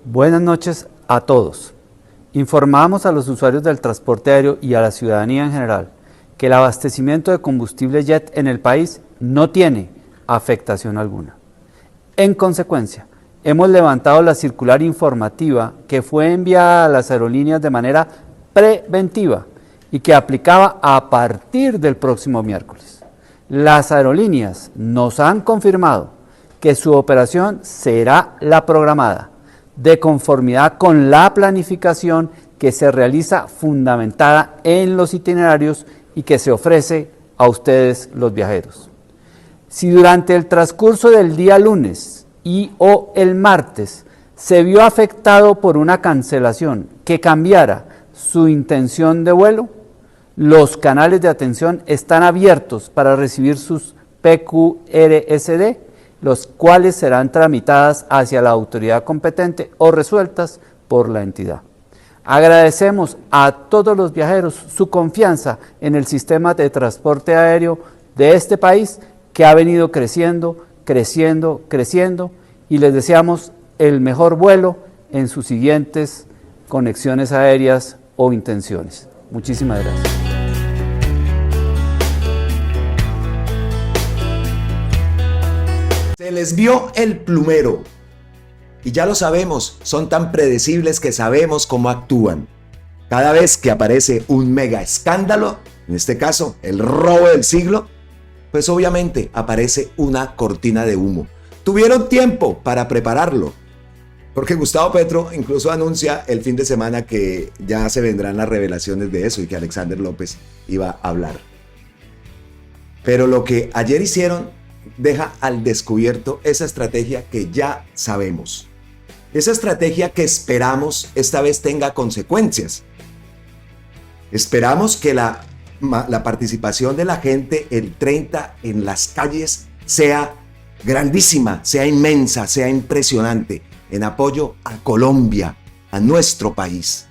Buenas noches a todos. Informamos a los usuarios del transporte aéreo y a la ciudadanía en general que el abastecimiento de combustible jet en el país no tiene afectación alguna. En consecuencia, hemos levantado la circular informativa que fue enviada a las aerolíneas de manera preventiva y que aplicaba a partir del próximo miércoles. Las aerolíneas nos han confirmado que su operación será la programada, de conformidad con la planificación que se realiza fundamentada en los itinerarios y que se ofrece a ustedes los viajeros. Si durante el transcurso del día lunes y o el martes se vio afectado por una cancelación que cambiara su intención de vuelo, los canales de atención están abiertos para recibir sus PQRSD, los cuales serán tramitadas hacia la autoridad competente o resueltas por la entidad. Agradecemos a todos los viajeros su confianza en el sistema de transporte aéreo de este país que ha venido creciendo y les deseamos el mejor vuelo en sus siguientes conexiones aéreas o intenciones. Muchísimas gracias. Se les vio el plumero. Y ya lo sabemos, son tan predecibles que sabemos cómo actúan. Cada vez que aparece un mega escándalo, en este caso el robo del siglo, pues obviamente aparece una cortina de humo. Tuvieron tiempo para prepararlo, porque Gustavo Petro incluso anuncia el fin de semana que ya se vendrán las revelaciones de eso y que Alexander López iba a hablar. Pero lo que ayer hicieron deja al descubierto esa estrategia que ya sabemos. Esa estrategia que esperamos esta vez tenga consecuencias. Esperamos que la participación de la gente el 30 en las calles sea grandísima, sea inmensa, sea impresionante en apoyo a Colombia, a nuestro país.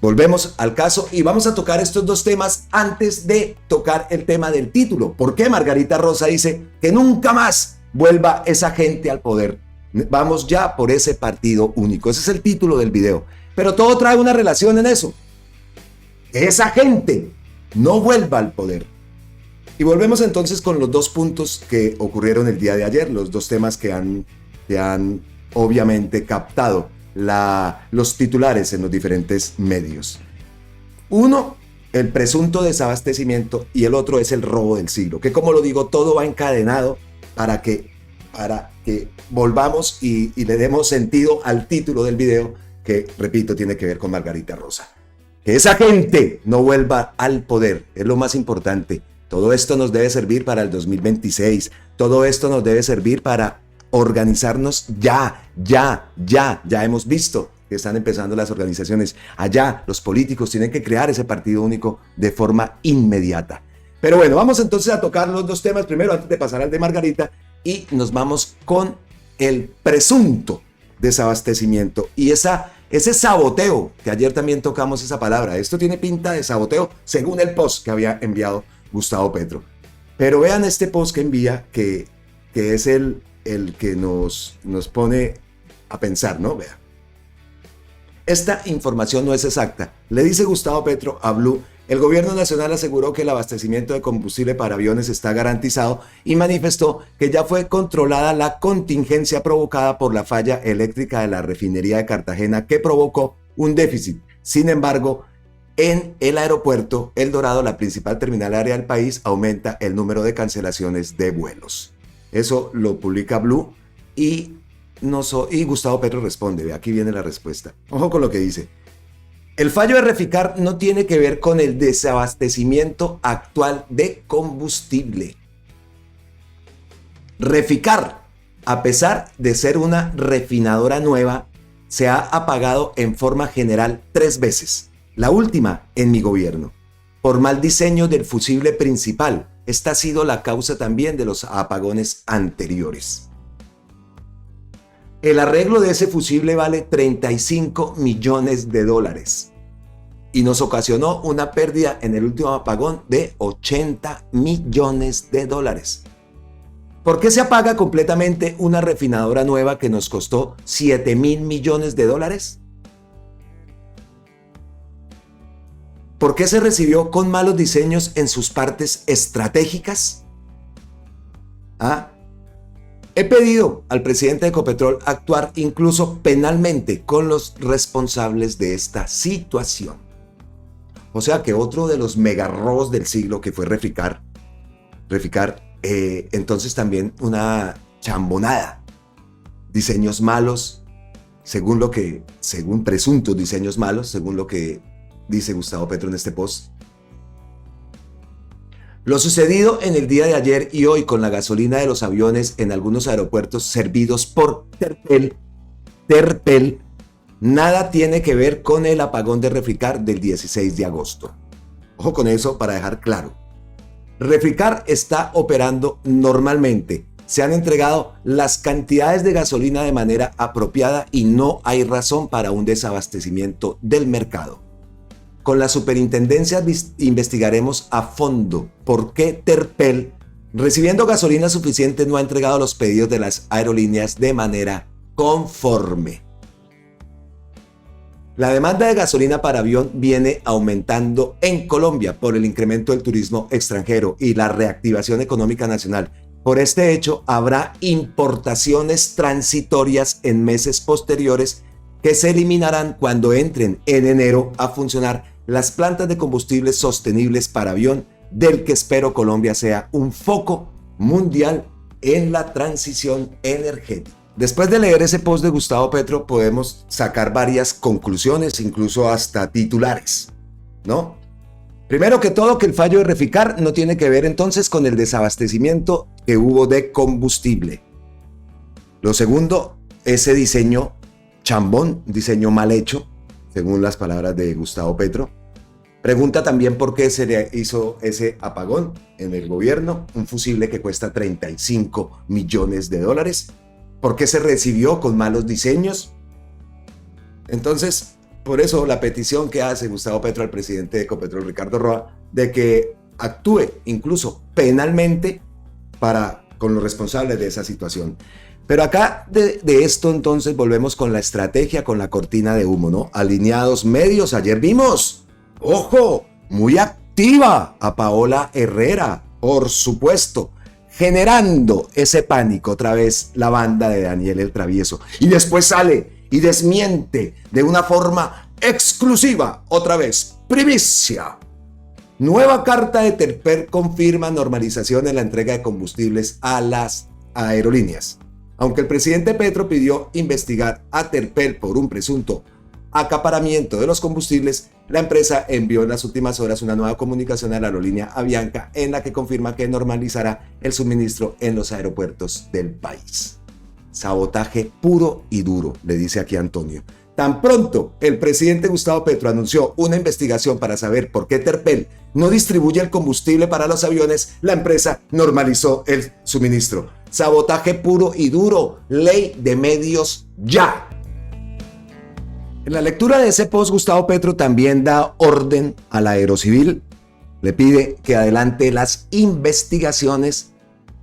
Volvemos al caso y vamos a tocar estos dos temas antes de tocar el tema del título. ¿Por qué Margarita Rosa dice que nunca más vuelva esa gente al poder? Vamos ya por ese partido único. Ese es el título del video. Pero todo trae una relación en eso. Que esa gente no vuelva al poder. Y volvemos entonces con los dos puntos que ocurrieron el día de ayer. Los dos temas que han obviamente captado los titulares en los diferentes medios. Uno, el presunto desabastecimiento, y el otro es el robo del siglo, que como lo digo, todo va encadenado para que volvamos y le demos sentido al título del video, que repito, tiene que ver con Margarita Rosa. Que esa gente no vuelva al poder, es lo más importante. Todo esto nos debe servir para el 2026, todo esto nos debe servir para organizarnos ya hemos visto que están empezando las organizaciones allá, los políticos tienen que crear ese partido único de forma inmediata. Pero bueno, vamos entonces a tocar los dos temas primero antes de pasar al de Margarita y nos vamos con el presunto desabastecimiento y ese saboteo, que ayer también tocamos esa palabra. Esto tiene pinta de saboteo según el post que había enviado Gustavo Petro. Pero vean este post que envía que es el que nos pone a pensar, ¿no? Vea. Esta información no es exacta. Le dice Gustavo Petro a Blue: el gobierno nacional aseguró que el abastecimiento de combustible para aviones está garantizado y manifestó que ya fue controlada la contingencia provocada por la falla eléctrica de la refinería de Cartagena que provocó un déficit. Sin embargo, en el aeropuerto El Dorado, la principal terminal aérea del país, aumenta el número de cancelaciones de vuelos. Eso lo publica Blue y Gustavo Petro responde. Aquí viene la respuesta. Ojo con lo que dice. El fallo de Reficar no tiene que ver con el desabastecimiento actual de combustible. Reficar, a pesar de ser una refinadora nueva, se ha apagado en forma general 3 veces. La última en mi gobierno. Por mal diseño del fusible principal. Esta ha sido la causa también de los apagones anteriores. El arreglo de ese fusible vale 35 millones de dólares y nos ocasionó una pérdida en el último apagón de 80 millones de dólares. ¿Por qué se apaga completamente una refinadora nueva que nos costó $7.000 millones? ¿Por qué se recibió con malos diseños en sus partes estratégicas? He pedido al presidente de Ecopetrol actuar incluso penalmente con los responsables de esta situación. O sea que otro de los megarrobos del siglo que fue Reficar, entonces también una chambonada, diseños malos, según presuntos diseños malos, según lo que dice Gustavo Petro en este post. Lo sucedido en el día de ayer y hoy con la gasolina de los aviones en algunos aeropuertos servidos por Terpel, nada tiene que ver con el apagón de Reficar del 16 de agosto. Ojo con eso para dejar claro. Reficar está operando normalmente. Se han entregado las cantidades de gasolina de manera apropiada y no hay razón para un desabastecimiento del mercado. Con la superintendencia investigaremos a fondo por qué Terpel, recibiendo gasolina suficiente, no ha entregado los pedidos de las aerolíneas de manera conforme. La demanda de gasolina para avión viene aumentando en Colombia por el incremento del turismo extranjero y la reactivación económica nacional. Por este hecho, habrá importaciones transitorias en meses posteriores que se eliminarán cuando entren en enero a funcionar las plantas de combustibles sostenibles para avión, del que espero Colombia sea un foco mundial en la transición energética. Después de leer ese post de Gustavo Petro, podemos sacar varias conclusiones, incluso hasta titulares, ¿no? Primero que todo, que el fallo de Reficar no tiene que ver entonces con el desabastecimiento que hubo de combustible. Lo segundo, ese diseño chambón, diseño mal hecho, según las palabras de Gustavo Petro. Pregunta también por qué se le hizo ese apagón en el gobierno, un fusible que cuesta $35 millones. ¿Por qué se recibió con malos diseños? Entonces, por eso la petición que hace Gustavo Petro al presidente de Ecopetrol, Ricardo Roa, de que actúe incluso penalmente con los responsables de esa situación. Pero acá de esto entonces volvemos con la estrategia, con la cortina de humo, ¿no? Alineados medios, ayer vimos, ojo, muy activa a Paola Herrera, por supuesto, generando ese pánico otra vez la banda de Daniel el Travieso. Y después sale y desmiente de una forma exclusiva, otra vez, primicia. Nueva carta de Terpel confirma normalización en la entrega de combustibles a las aerolíneas. Aunque el presidente Petro pidió investigar a Terpel por un presunto acaparamiento de los combustibles, la empresa envió en las últimas horas una nueva comunicación a la aerolínea Avianca en la que confirma que normalizará el suministro en los aeropuertos del país. Sabotaje puro y duro, le dice aquí Antonio. Tan pronto el presidente Gustavo Petro anunció una investigación para saber por qué Terpel no distribuye el combustible para los aviones, la empresa normalizó el suministro. Sabotaje puro y duro, ley de medios ya. En la lectura de ese post, Gustavo Petro también da orden a la Aerocivil, le pide que adelante las investigaciones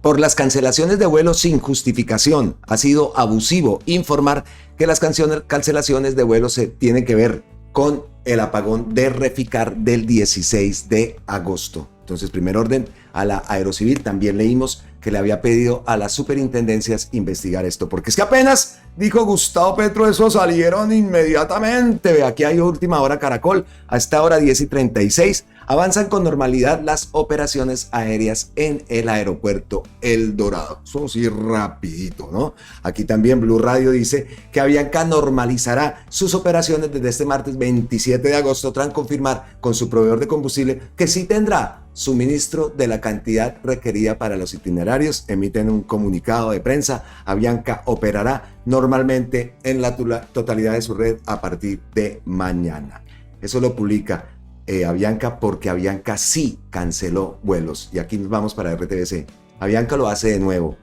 por las cancelaciones de vuelos sin justificación. Ha sido abusivo informar que las cancelaciones de vuelos se tienen que ver con el apagón de Reficar del 16 de agosto. Entonces, primer orden a la Aerocivil. También leímos que le había pedido a las superintendencias investigar esto, porque es que apenas dijo Gustavo Petro, eso salieron inmediatamente. Ve, aquí hay Última Hora Caracol, a esta hora 10:36, avanzan con normalidad las operaciones aéreas en el aeropuerto El Dorado. Eso sí, rapidito, ¿no? Aquí también Blue Radio dice que Avianca normalizará sus operaciones desde este martes 27 de agosto tras confirmar con su proveedor de combustible que sí tendrá suministro de la cantidad requerida para los itinerarios. Emiten un comunicado de prensa. Avianca operará normalmente en la totalidad de su red a partir de mañana. Eso lo publica Avianca, porque Avianca sí canceló vuelos. Y aquí nos vamos para RTBC. Avianca lo hace de nuevo.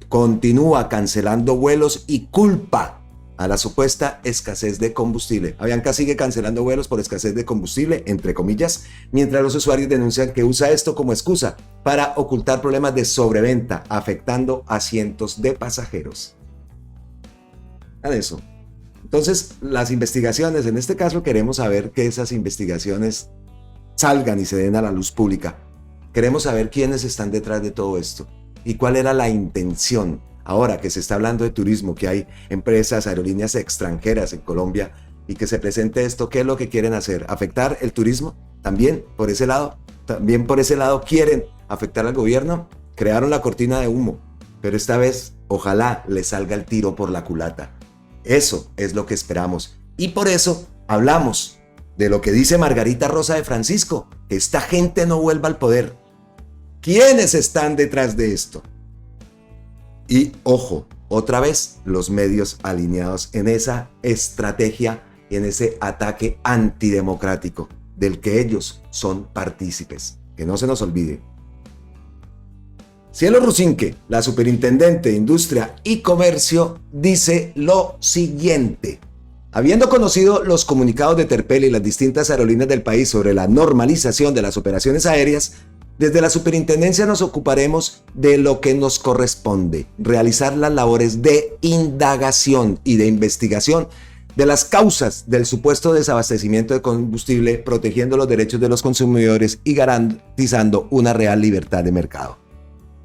Continúa cancelando vuelos y culpa a la supuesta escasez de combustible. Avianca sigue cancelando vuelos por escasez de combustible, entre comillas, mientras los usuarios denuncian que usa esto como excusa para ocultar problemas de sobreventa, afectando a cientos de pasajeros. A eso. Entonces, las investigaciones, en este caso queremos saber que esas investigaciones salgan y se den a la luz pública. Queremos saber quiénes están detrás de todo esto y cuál era la intención. Ahora que se está hablando de turismo, que hay empresas, aerolíneas extranjeras en Colombia y que se presente esto, ¿qué es lo que quieren hacer? ¿Afectar el turismo? ¿También por ese lado? ¿También por ese lado quieren afectar al gobierno? Crearon la cortina de humo, pero esta vez ojalá les salga el tiro por la culata. Eso es lo que esperamos. Y por eso hablamos de lo que dice Margarita Rosa de Francisco, que esta gente no vuelva al poder. ¿Quiénes están detrás de esto? Y ojo, otra vez los medios alineados en esa estrategia y en ese ataque antidemocrático del que ellos son partícipes. Que no se nos olvide. Cielo Rusinque, la superintendente de Industria y Comercio, dice lo siguiente. Habiendo conocido los comunicados de Terpel y las distintas aerolíneas del país sobre la normalización de las operaciones aéreas, desde la superintendencia nos ocuparemos de lo que nos corresponde, realizar las labores de indagación y de investigación de las causas del supuesto desabastecimiento de combustible, protegiendo los derechos de los consumidores y garantizando una real libertad de mercado.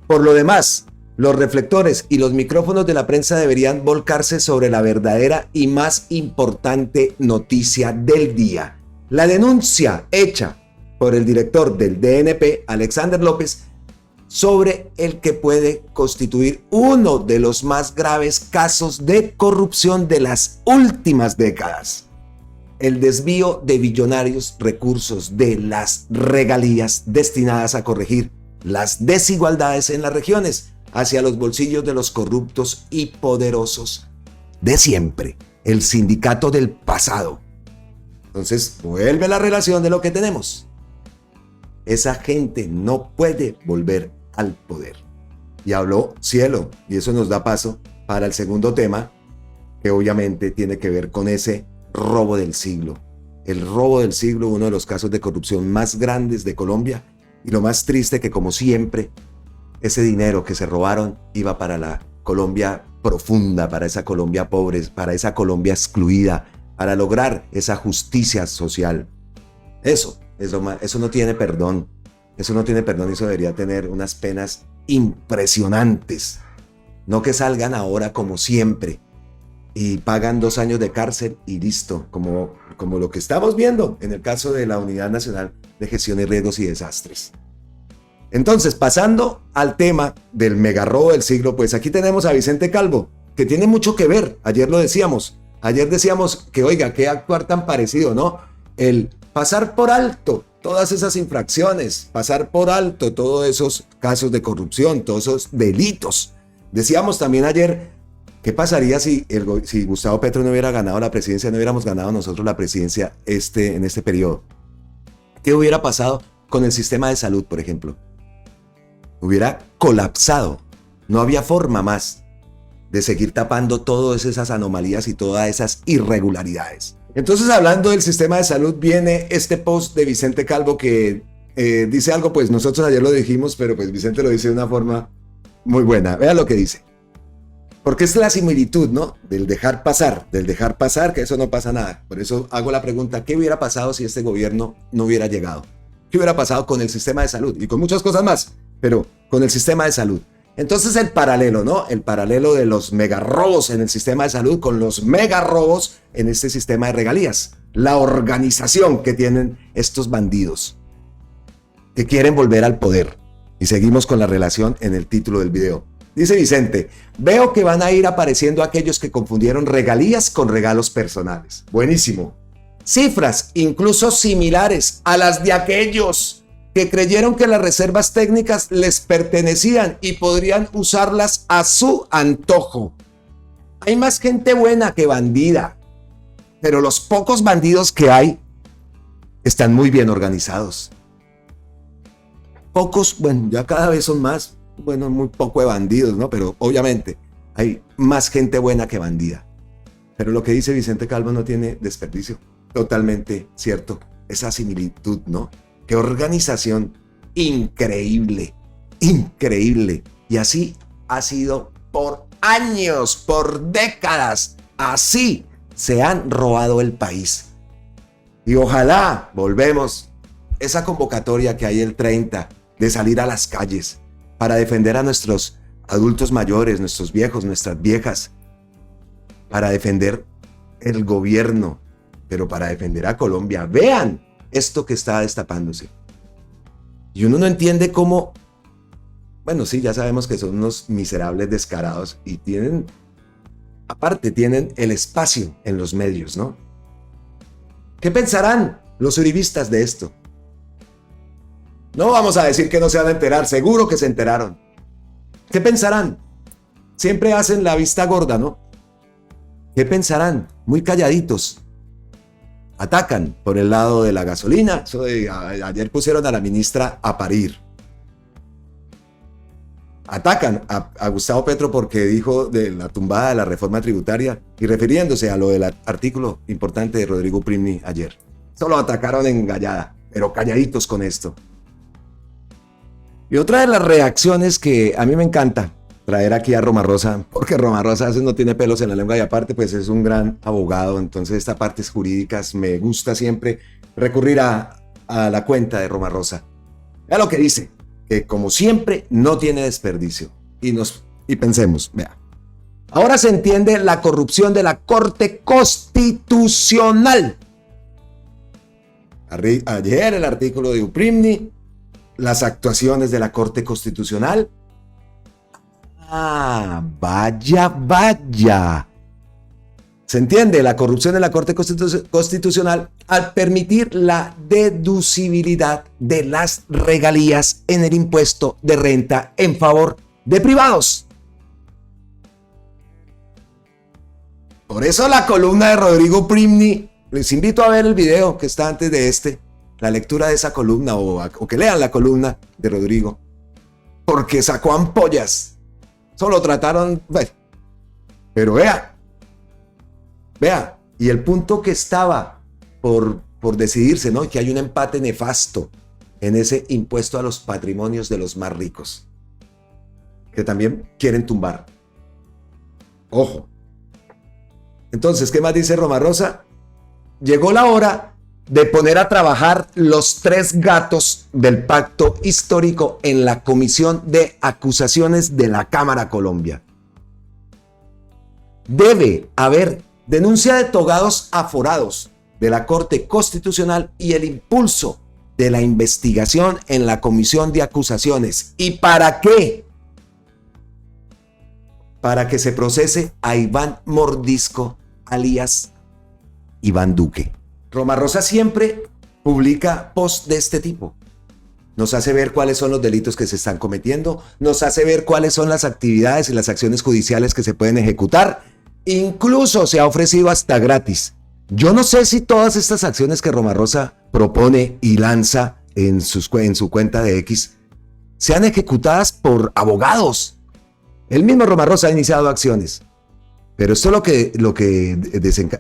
Por lo demás, los reflectores y los micrófonos de la prensa deberían volcarse sobre la verdadera y más importante noticia del día: la denuncia hecha por el director del DNP, Alexander López, sobre el que puede constituir uno de los más graves casos de corrupción de las últimas décadas. El desvío de billonarios recursos de las regalías destinadas a corregir las desigualdades en las regiones hacia los bolsillos de los corruptos y poderosos de siempre, el sindicato del pasado. Entonces, vuelve la relación de lo que tenemos. Esa gente no puede volver al poder. Y habló Cielo, y eso nos da paso para el segundo tema, que obviamente tiene que ver con ese robo del siglo. El robo del siglo, uno de los casos de corrupción más grandes de Colombia, y lo más triste que, como siempre, ese dinero que se robaron iba para la Colombia profunda, para esa Colombia pobre, para esa Colombia excluida, para lograr esa justicia social. Eso no tiene perdón. Eso no tiene perdón y eso debería tener unas penas impresionantes. No que salgan ahora como siempre y pagan 2 años de cárcel y listo, como lo que estamos viendo en el caso de la Unidad Nacional de Gestión de Riesgos y Desastres. Entonces, pasando al tema del megarrobo del siglo, pues aquí tenemos a Vicente Calvo, que tiene mucho que ver. Ayer decíamos que, oiga, qué actuar tan parecido, ¿no? El pasar por alto todas esas infracciones, pasar por alto todos esos casos de corrupción, todos esos delitos. Decíamos también ayer, ¿qué pasaría si Gustavo Petro no hubiera ganado la presidencia, no hubiéramos ganado nosotros la presidencia en este periodo? ¿Qué hubiera pasado con el sistema de salud, por ejemplo? Hubiera colapsado. No había forma más de seguir tapando todas esas anomalías y todas esas irregularidades. Entonces, hablando del sistema de salud, viene este post de Vicente Calvo que dice algo, pues nosotros ayer lo dijimos, pero pues Vicente lo dice de una forma muy buena. Vean lo que dice. Porque es la similitud, ¿no? Del dejar pasar, que eso no pasa nada. Por eso hago la pregunta, ¿qué hubiera pasado si este gobierno no hubiera llegado? ¿Qué hubiera pasado con el sistema de salud? Y con muchas cosas más, pero con el sistema de salud. Entonces el paralelo, ¿no? El paralelo de los megarrobos en el sistema de salud con los megarrobos en este sistema de regalías. La organización que tienen estos bandidos que quieren volver al poder. Y seguimos con la relación en el título del video. Dice Vicente, veo que van a ir apareciendo aquellos que confundieron regalías con regalos personales. Buenísimo. Cifras incluso similares a las de aquellos que creyeron que las reservas técnicas les pertenecían y podrían usarlas a su antojo. Hay más gente buena que bandida, pero los pocos bandidos que hay están muy bien organizados. Pocos, bueno, ya cada vez son más, bueno, muy poco de bandidos, ¿no? Pero obviamente hay más gente buena que bandida. Pero lo que dice Vicente Calvo no tiene desperdicio. Totalmente cierto. Esa similitud, ¿no? Qué organización increíble, increíble. Y así ha sido por años, por décadas. Así se han robado el país. Y ojalá volvemos esa convocatoria que hay el 30 de salir a las calles para defender a nuestros adultos mayores, nuestros viejos, nuestras viejas, para defender el gobierno, pero para defender a Colombia. Vean esto que está destapándose. Y uno no entiende cómo, bueno, sí, ya sabemos que son unos miserables descarados y tienen, aparte tienen el espacio en los medios, ¿no? ¿Qué pensarán los uribistas de esto? No vamos a decir que no se van a enterar, seguro que se enteraron. ¿Qué pensarán? Siempre hacen la vista gorda, ¿no? ¿Qué pensarán? Muy calladitos. Atacan por el lado de la gasolina. Ayer pusieron a la ministra a parir. Atacan a Gustavo Petro porque dijo de la tumbada de la reforma tributaria y refiriéndose a lo del artículo importante de Rodrigo Primni ayer. Solo atacaron en gallada, pero calladitos con esto. Y otra de las reacciones que a mí me encanta traer aquí a Romarosa, porque Romarosa a veces no tiene pelos en la lengua y aparte pues es un gran abogado, entonces estas partes jurídicas me gusta siempre recurrir a la cuenta de Romarosa. Vea lo que dice, que como siempre no tiene desperdicio. Y pensemos, vea. Ahora se entiende la corrupción de la Corte Constitucional. Ayer el artículo de Uprimni, las actuaciones de la Corte Constitucional. Ah, vaya. ¿Se entiende? La corrupción de la Corte Constitucional al permitir la deducibilidad de las regalías en el impuesto de renta en favor de privados. Por eso la columna de Rodrigo Primni, les invito a ver el video que está antes de la lectura de esa columna o que lean la columna de Rodrigo, porque sacó ampollas. Solo trataron, bueno, pero vea, y el punto que estaba por decidirse, ¿no? Que hay un empate nefasto en ese impuesto a los patrimonios de los más ricos, que también quieren tumbar. Ojo. Entonces, ¿qué más dice Romarosa? Llegó la hora de poner a trabajar los 3 gatos del pacto histórico en la Comisión de Acusaciones de la Cámara Colombia. Debe haber denuncia de togados aforados de la Corte Constitucional y el impulso de la investigación en la Comisión de Acusaciones. ¿Y para qué? Para que se procese a Iván Mordisco, alias Iván Duque. Romarosa siempre publica posts de este tipo. Nos hace ver cuáles son los delitos que se están cometiendo, nos hace ver cuáles son las actividades y las acciones judiciales que se pueden ejecutar. Incluso se ha ofrecido hasta gratis. Yo no sé si todas estas acciones que Romarosa propone y lanza en su cuenta de X sean ejecutadas por abogados. El mismo Romarosa ha iniciado acciones. Pero esto lo que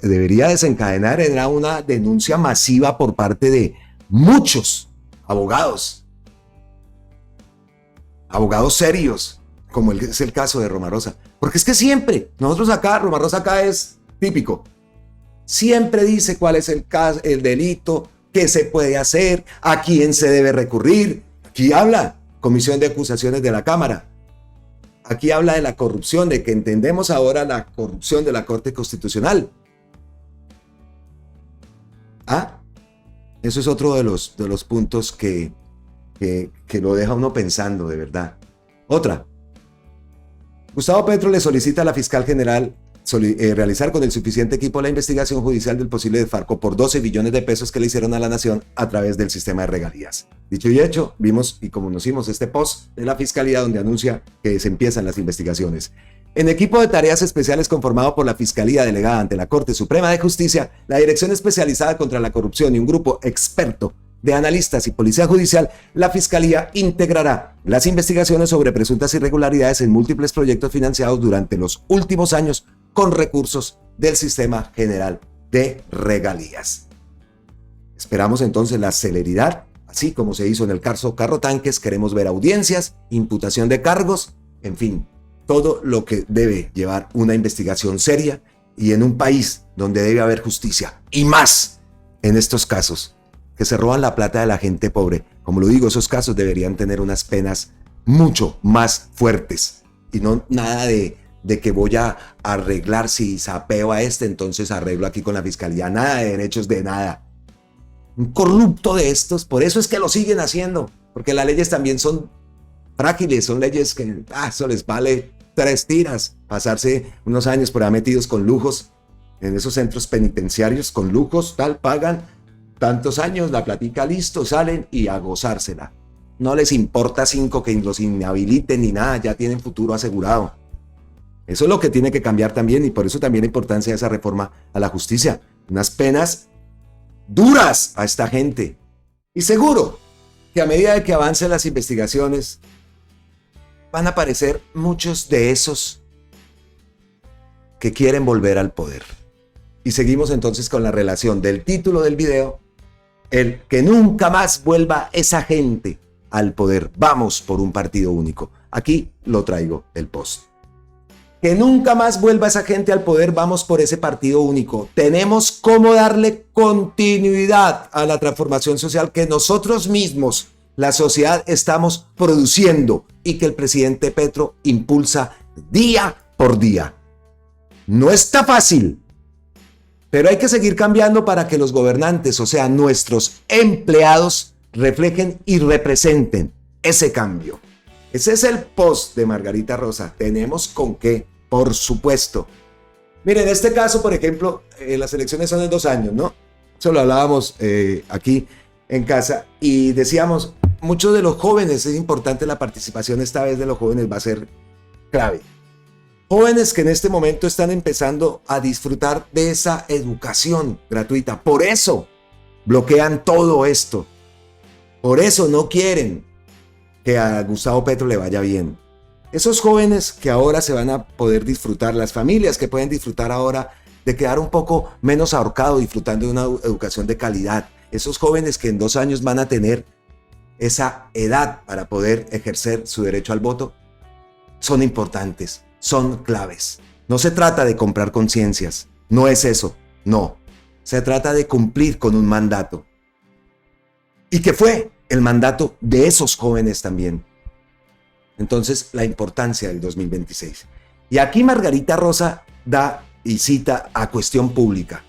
debería desencadenar era una denuncia masiva por parte de muchos abogados. Abogados serios, como es el caso de Romarosa. Porque es que siempre, nosotros acá, Romarosa acá es típico. Siempre dice cuál es el caso, el delito, qué se puede hacer, a quién se debe recurrir. Aquí habla Comisión de Acusaciones de la Cámara. Aquí habla de la corrupción, de que entendemos ahora la corrupción de la Corte Constitucional. Eso es otro de los puntos que lo deja uno pensando, de verdad. Otra. Gustavo Petro le solicita a la fiscal general realizar con el suficiente equipo la investigación judicial del posible desfalco por 12 billones de pesos que le hicieron a la nación a través del sistema de regalías. Dicho y hecho, vimos y conocimos este post de la fiscalía donde anuncia que se empiezan las investigaciones. En equipo de tareas especiales conformado por la Fiscalía Delegada ante la Corte Suprema de Justicia, la Dirección Especializada contra la Corrupción y un grupo experto de analistas y policía judicial, la Fiscalía integrará las investigaciones sobre presuntas irregularidades en múltiples proyectos financiados durante los últimos años con recursos del Sistema General de Regalías. Esperamos entonces la celeridad, así como se hizo en el caso Carrotanques. Queremos ver audiencias, imputación de cargos, en fin, todo lo que debe llevar una investigación seria y en un país donde debe haber justicia, y más en estos casos que se roban la plata de la gente pobre. Como lo digo, esos casos deberían tener unas penas mucho más fuertes y no nada de que voy a arreglar, si sapeo a este, entonces arreglo aquí con la fiscalía. Nada de derechos de nada. Un corrupto de estos, por eso es que lo siguen haciendo, porque las leyes también son frágiles, son leyes que eso les vale 3 tiras, pasarse unos años por ahí metidos con lujos en esos centros penitenciarios, con lujos, tal, pagan tantos años, la platica, listo, salen y a gozársela. No les importa 5 que los inhabiliten ni nada, ya tienen futuro asegurado. Eso es lo que tiene que cambiar también, y por eso también la importancia de esa reforma a la justicia. Unas penas duras a esta gente. Y seguro que a medida de que avancen las investigaciones, van a aparecer muchos de esos que quieren volver al poder. Y seguimos entonces con la relación del título del video, el que nunca más vuelva esa gente al poder. Vamos por un partido único. Aquí lo traigo el post. Que nunca más vuelva esa gente al poder, vamos por ese partido único. Tenemos cómo darle continuidad a la transformación social que nosotros mismos, la sociedad, estamos produciendo y que el presidente Petro impulsa día por día. No está fácil, pero hay que seguir cambiando para que los gobernantes, o sea, nuestros empleados, reflejen y representen ese cambio. Ese es el post de Margarita Rosa. Tenemos con qué, por supuesto. Miren, en este caso, por ejemplo, las elecciones son en 2 años, ¿no? Eso lo hablábamos aquí en casa y decíamos, muchos de los jóvenes, es importante la participación esta vez de los jóvenes, va a ser clave. Jóvenes que en este momento están empezando a disfrutar de esa educación gratuita. Por eso bloquean todo esto. Por eso no quieren que a Gustavo Petro le vaya bien. Esos jóvenes que ahora se van a poder disfrutar, las familias que pueden disfrutar ahora de quedar un poco menos ahorcados disfrutando de una educación de calidad. Esos jóvenes que en 2 años van a tener esa edad para poder ejercer su derecho al voto, son importantes, son claves. No se trata de comprar conciencias, no es eso, no. Se trata de cumplir con un mandato. Y que fue el mandato de esos jóvenes también. Entonces, la importancia del 2026. Y aquí Margarita Rosa da y cita a Cuestión Pública.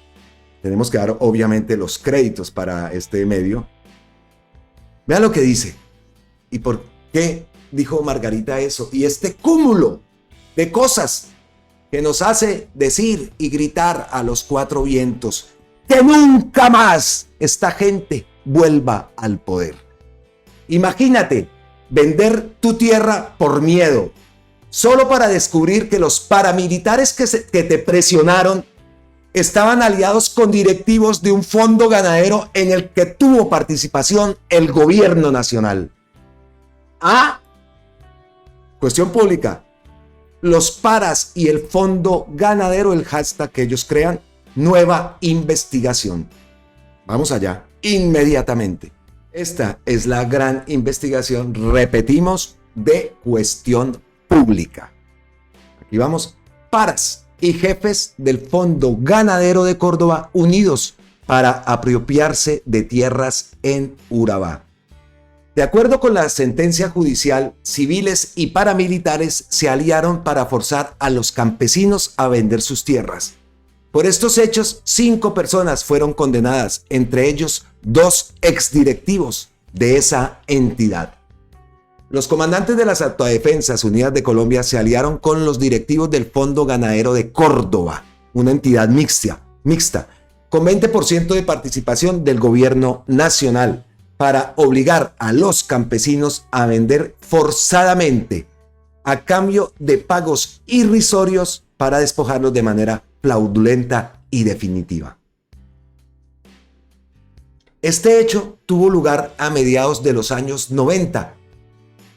Tenemos que dar, obviamente, los créditos para este medio. Vea lo que dice. ¿Y por qué dijo Margarita eso? Y este cúmulo de cosas que nos hace decir y gritar a los 4 vientos que nunca más esta gente vuelva al poder. Imagínate vender tu tierra por miedo, solo para descubrir que los paramilitares que te presionaron estaban aliados con directivos de un fondo ganadero en el que tuvo participación el gobierno nacional. Cuestión Pública. Los paras y el fondo ganadero, el hashtag que ellos crean, nueva investigación. Vamos allá, inmediatamente. Esta es la gran investigación, repetimos, de Cuestión Pública. Aquí vamos, paras y jefes del Fondo Ganadero de Córdoba unidos para apropiarse de tierras en Urabá. De acuerdo con la sentencia judicial, civiles y paramilitares se aliaron para forzar a los campesinos a vender sus tierras. Por estos hechos, 5 personas fueron condenadas, entre ellos 2 exdirectivos de esa entidad. Los comandantes de las Autodefensas Unidas de Colombia se aliaron con los directivos del Fondo Ganadero de Córdoba, una entidad mixta, con 20% de participación del gobierno nacional, para obligar a los campesinos a vender forzadamente, a cambio de pagos irrisorios para despojarlos de manera fraudulenta y definitiva. Este hecho tuvo lugar a mediados de los años 90,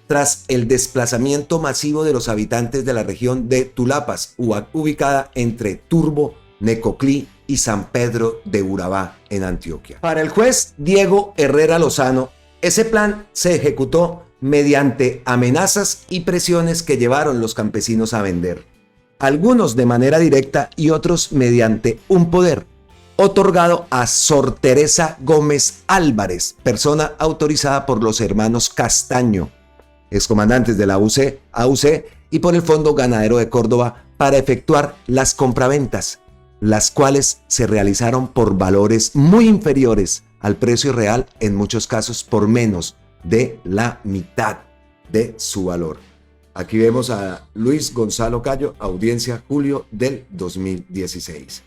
tras el desplazamiento masivo de los habitantes de la región de Tulapas, ubicada entre Turbo Necoclí y San Pedro de Urabá en Antioquia. Para el juez Diego Herrera Lozano, ese plan se ejecutó mediante amenazas y presiones que llevaron los campesinos a vender, algunos de manera directa y otros mediante un poder otorgado a Sor Teresa Gómez Álvarez, persona autorizada por los hermanos Castaño, excomandantes de la AUC, y por el Fondo Ganadero de Córdoba para efectuar las compraventas, las cuales se realizaron por valores muy inferiores al precio real, en muchos casos por menos de la mitad de su valor. Aquí vemos a Luis Gonzalo Gallo, audiencia julio del 2016.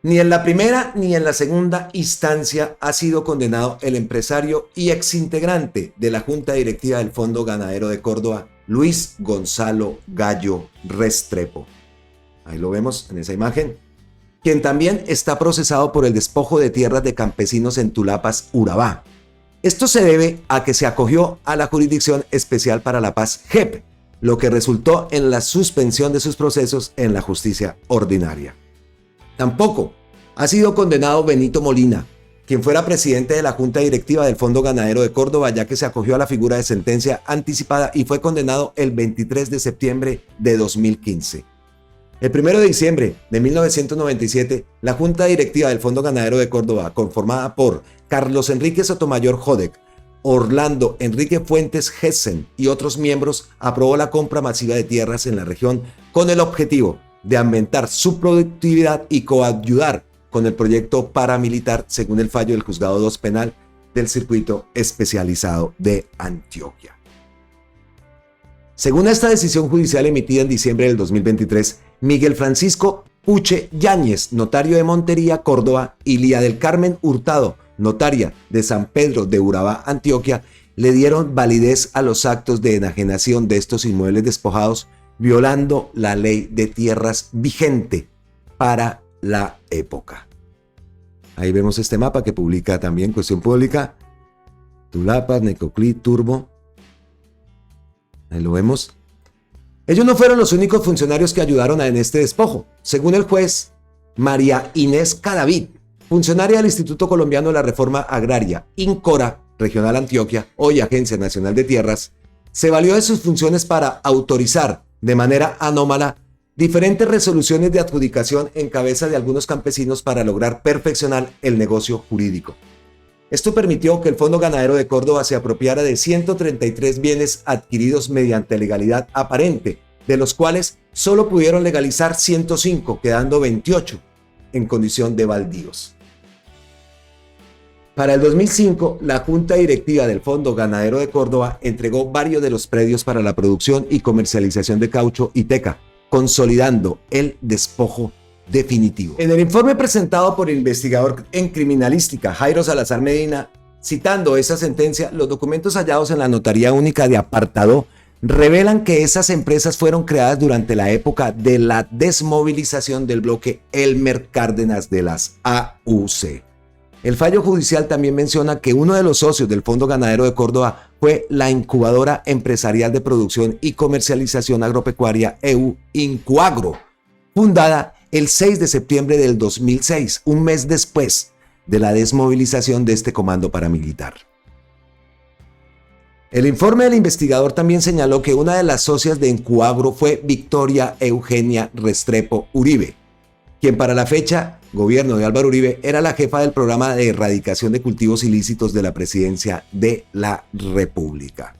Ni en la primera ni en la segunda instancia ha sido condenado el empresario y exintegrante de la Junta Directiva del Fondo Ganadero de Córdoba, Luis Gonzalo Gallo Restrepo. Ahí lo vemos en esa imagen, quien también está procesado por el despojo de tierras de campesinos en Tulapas, Urabá. Esto se debe a que se acogió a la Jurisdicción Especial para la Paz, JEP, lo que resultó en la suspensión de sus procesos en la justicia ordinaria. Tampoco ha sido condenado Benito Molina, quien fuera presidente de la Junta Directiva del Fondo Ganadero de Córdoba, ya que se acogió a la figura de sentencia anticipada y fue condenado el 23 de septiembre de 2015. El 1 de diciembre de 1997, la Junta Directiva del Fondo Ganadero de Córdoba, conformada por Carlos Enrique Sotomayor Jodek, Orlando Enrique Fuentes Hessen y otros miembros, aprobó la compra masiva de tierras en la región con el objetivo de aumentar su productividad y coayudar con el proyecto paramilitar, según el fallo del Juzgado 2 Penal del Circuito Especializado de Antioquia. Según esta decisión judicial emitida en diciembre del 2023, Miguel Francisco Puche Yáñez, notario de Montería, Córdoba, y Lía del Carmen Hurtado, notaria de San Pedro de Urabá, Antioquia, le dieron validez a los actos de enajenación de estos inmuebles despojados, violando la ley de tierras vigente para la época. Ahí vemos este mapa que publica también Cuestión Pública, Tulapas, Necoclí, Turbo. Ahí lo vemos. Ellos no fueron los únicos funcionarios que ayudaron en este despojo. Según el juez María Inés Cadavid, funcionaria del Instituto Colombiano de la Reforma Agraria, INCORA, Regional Antioquia, hoy Agencia Nacional de Tierras, se valió de sus funciones para autorizar de manera anómala diferentes resoluciones de adjudicación en cabeza de algunos campesinos para lograr perfeccionar el negocio jurídico. Esto permitió que el Fondo Ganadero de Córdoba se apropiara de 133 bienes adquiridos mediante legalidad aparente, de los cuales solo pudieron legalizar 105, quedando 28 en condición de baldíos. Para el 2005, la Junta Directiva del Fondo Ganadero de Córdoba entregó varios de los predios para la producción y comercialización de caucho y teca, consolidando el despojo definitivo. En el informe presentado por el investigador en criminalística Jairo Salazar Medina, citando esa sentencia, los documentos hallados en la Notaría Única de Apartado revelan que esas empresas fueron creadas durante la época de la desmovilización del bloque Elmer Cárdenas de las AUC. El fallo judicial también menciona que uno de los socios del Fondo Ganadero de Córdoba fue la incubadora empresarial de producción y comercialización agropecuaria EU Incuagro, fundada el 6 de septiembre del 2006, un mes después de la desmovilización de este comando paramilitar. El informe del investigador también señaló que una de las socias de Incuagro fue Victoria Eugenia Restrepo Uribe, quien para la fecha, gobierno de Álvaro Uribe, era la jefa del programa de erradicación de cultivos ilícitos de la Presidencia de la República.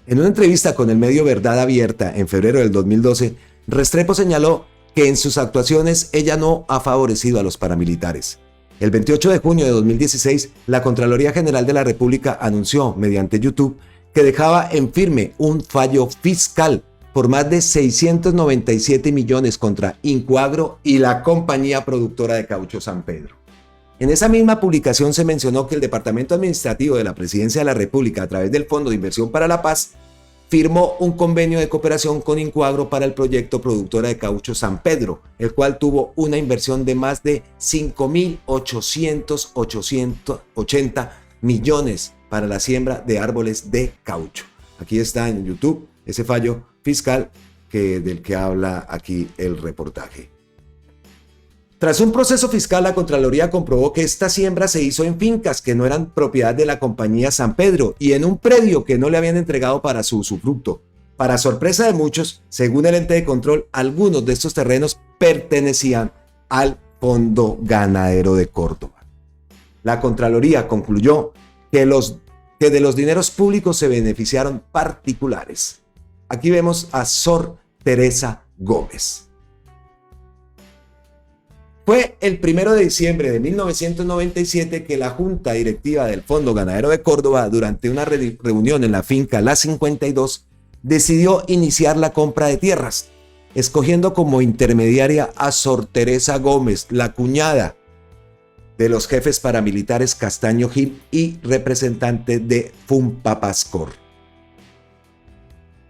En una entrevista con el medio Verdad Abierta en febrero del 2012, Restrepo señaló que en sus actuaciones ella no ha favorecido a los paramilitares. El 28 de junio de 2016, la Contraloría General de la República anunció mediante YouTube que dejaba en firme un fallo fiscal por más de 697 millones contra Incuagro y la compañía productora de caucho San Pedro. En esa misma publicación se mencionó que el Departamento Administrativo de la Presidencia de la República, a través del Fondo de Inversión para la Paz, firmó un convenio de cooperación con Incuagro para el proyecto productora de caucho San Pedro, el cual tuvo una inversión de más de 5.880 millones para la siembra de árboles de caucho. Aquí está en YouTube ese fallo fiscal del que habla aquí el reportaje. Tras un proceso fiscal, la Contraloría comprobó que esta siembra se hizo en fincas que no eran propiedad de la compañía San Pedro y en un predio que no le habían entregado para su usufructo. Para sorpresa de muchos, según el ente de control, algunos de estos terrenos pertenecían al Fondo Ganadero de Córdoba. La Contraloría concluyó que de los dineros públicos se beneficiaron particulares. Aquí vemos a Sor Teresa Gómez. Fue el 1 de diciembre de 1997 que la Junta Directiva del Fondo Ganadero de Córdoba, durante una reunión en la finca La 52, decidió iniciar la compra de tierras, escogiendo como intermediaria a Sor Teresa Gómez, la cuñada de los jefes paramilitares Castaño Gil y representante de Fumpapascor.